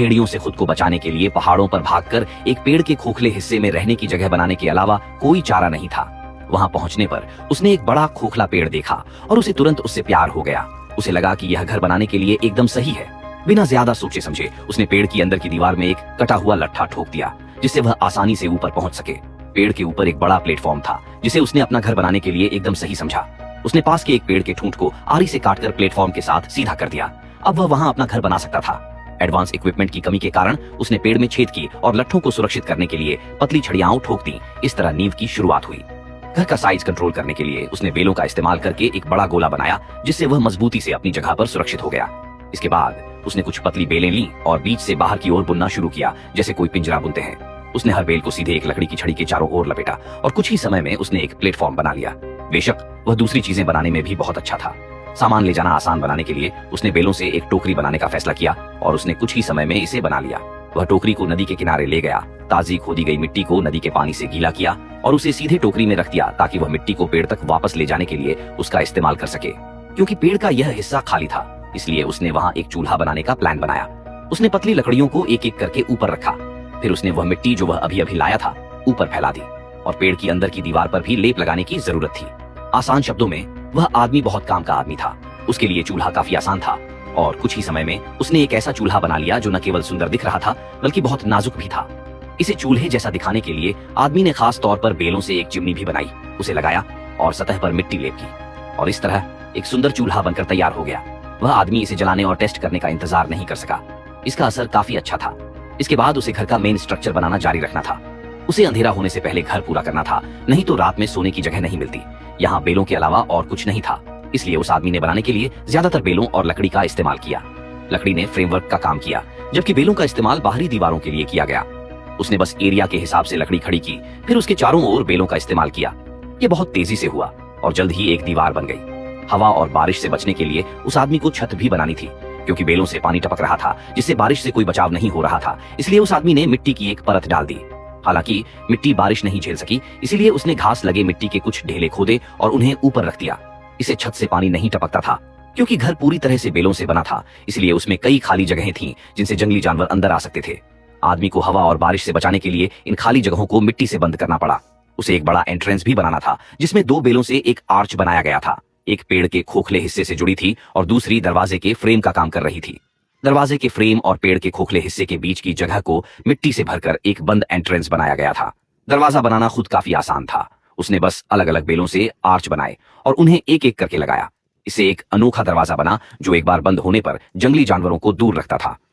भेड़ियों से खुद को बचाने के लिए पहाड़ों पर भागकर एक पेड़ के खोखले हिस्से में रहने की जगह बनाने के अलावा कोई चारा नहीं था। वहां पहुंचने पर उसने एक बड़ा खोखला पेड़ देखा और उसे तुरंत उससे प्यार हो गया। उसे लगा कि यह घर बनाने के लिए एकदम सही है। बिना ज्यादा सोचे समझे उसने पेड़ की अंदर की दीवार में एक कटा हुआ लट्ठा ठोक दिया, जिससे वह आसानी से ऊपर पहुंच सके। पेड़ के ऊपर एक बड़ा प्लेटफॉर्म था, जिसे उसने अपना घर बनाने के लिए एकदम सही समझा। उसने पास के एक पेड़ के ठूंठ को आरी से काटकर प्लेटफॉर्म के साथ सीधा कर दिया। अब वह वहां अपना घर बना सकता था। एडवांस इक्विपमेंट की कमी के कारण उसने पेड़ में छेद की और लट्ठों को सुरक्षित करने के लिए पतली छड़ियां ठोक दी। इस तरह नींव की शुरुआत हुई। घर का साइज कंट्रोल करने के लिए उसने बेलों का इस्तेमाल करके एक बड़ा गोला बनाया, जिससे वह मजबूती से अपनी जगह पर सुरक्षित हो गया। इसके बाद उसने कुछ पतली बेलें ली और बीच से बाहर की ओर बुनना शुरू किया, जैसे कोई पिंजरा बुनते हैं। उसने हर बेल को सीधे एक लकड़ी की छड़ी के चारों ओर लपेटा और कुछ ही समय में उसने एक प्लेटफॉर्म बना लिया। बेशक वह दूसरी चीजें बनाने में भी बहुत अच्छा था। सामान ले जाना आसान बनाने के लिए उसने बेलों से एक टोकरी बनाने का फैसला किया और उसने कुछ ही समय में इसे बना लिया। वह टोकरी को नदी के किनारे ले गया, ताजी खोदी गई मिट्टी को नदी के पानी से गीला किया और उसे सीधे टोकरी में रख दिया, ताकि वह मिट्टी को पेड़ तक वापस ले जाने के लिए उसका इस्तेमाल कर सके। क्योंकि पेड़ का यह हिस्सा खाली था, इसलिए उसने वहां एक चूल्हा बनाने का प्लान बनाया। उसने पतली लकड़ियों को एक एक करके ऊपर रखा। फिर उसने वह मिट्टी जो वह अभी अभी लाया था ऊपर फैला दी और पेड़ की अंदर की दीवार पर भी लेप लगाने की जरूरत थी। आसान शब्दों में वह आदमी बहुत काम का आदमी था। उसके लिए चूल्हा काफी आसान था और कुछ ही समय में उसने एक ऐसा चूल्हा बना लिया जो न केवल सुंदर दिख रहा था, बल्कि बहुत नाजुक भी था। इसे चूल्हे जैसा दिखाने के लिए आदमी ने खास तौर पर बेलों से एक चिमनी भी बनाई, उसे लगाया और सतह पर मिट्टी लेप की और इस तरह एक सुंदर चूल्हा बनकर तैयार हो गया। वह आदमी इसे जलाने और टेस्ट करने का इंतजार नहीं कर सका। इसका असर काफी अच्छा था। इसके बाद उसे घर का मेन स्ट्रक्चर बनाना जारी रखना था। उसे अंधेरा होने से पहले घर पूरा करना था, नहीं तो रात में सोने की जगह नहीं मिलती। यहाँ बेलों के अलावा और कुछ नहीं था, इसलिए उस आदमी ने बनाने के लिए ज्यादातर बेलों और लकड़ी का इस्तेमाल किया। लकड़ी ने फ्रेमवर्क का काम किया, जबकि बेलों का इस्तेमाल बाहरी दीवारों के लिए किया गया। उसने बस एरिया के हिसाब से लकड़ी खड़ी की, फिर उसके चारों ओर बेलों का इस्तेमाल किया। ये बहुत तेजी से हुआ और जल्द ही एक दीवार बन गई। हवा और बारिश से बचने के लिए उस आदमी को छत भी बनानी थी, क्योंकि बेलों से पानी टपक रहा था, जिससे बारिश से कोई बचाव नहीं हो रहा था। इसलिए उस आदमी ने मिट्टी की एक परत डाल दी। हालांकि मिट्टी बारिश नहीं झेल सकी, इसीलिए उसने घास लगे मिट्टी के कुछ ढेले खोदे और उन्हें ऊपर रख दिया। इसे छत से पानी नहीं टपकता था, क्योंकि घर पूरी तरह से बेलों से बना था, इसलिए उसमें कई खाली जगहें थीं, जिनसे जंगली जानवर अंदर आ सकते थे। आदमी को हवा और बारिश से बचाने के लिए इन खाली जगहों को मिट्टी से बंद करना पड़ा। उसे एक बड़ा एंट्रेंस भी बनाना था, जिसमें दो बेलों से एक आर्च बनाया गया था। एक पेड़ के खोखले हिस्से से जुड़ी थी और दूसरी दरवाजे के फ्रेम का काम कर रही थी। दरवाजे के फ्रेम और पेड़ के खोखले हिस्से के बीच की जगह को मिट्टी से भरकर एक बंद एंट्रेंस बनाया गया था। दरवाजा बनाना खुद काफी आसान था। उसने बस अलग अलग बेलों से आर्च बनाए और उन्हें एक एक करके लगाया। इससे एक अनोखा दरवाजा बना, जो एक बार बंद होने पर जंगली जानवरों को दूर रखता था।